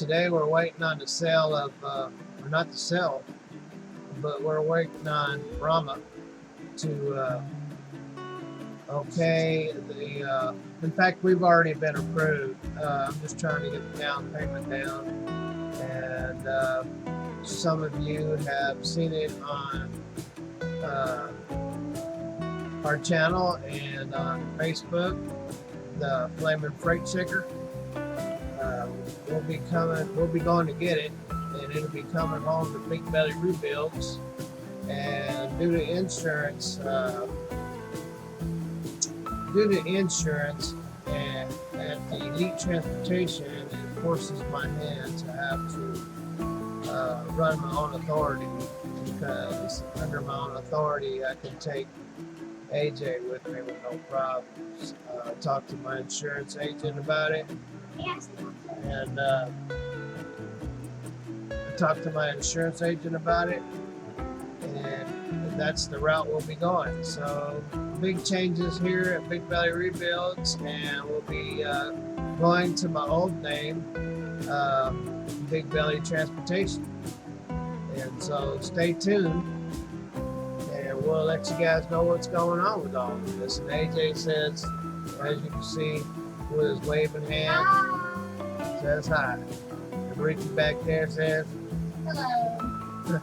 Today we're waiting on the sale of, or not the sale, but we're waiting on Brahma to okay the. In fact, we've already been approved. I'm just trying to get the down payment down, and some of you have seen it on our channel and on Facebook. The Flaming Freight Sticker. We'll be coming. We'll be going to get it, and it'll be coming home to Big Belly Rebuilds. And due to insurance, and at the Elite Transportation, it forces my hand to have to run my own authority, because under my own authority, I can take AJ with me with no problems. Talk to my insurance agent about it, and and that's the route we'll be going. So big changes here at Big Belly Rebuilds, and we'll be going to my old name, Big Belly Transportation. And so stay tuned, and we'll let you guys know what's going on with all of this. And AJ says, as you can see, with his waving hand, says hi. And Ricky back there says, Hello.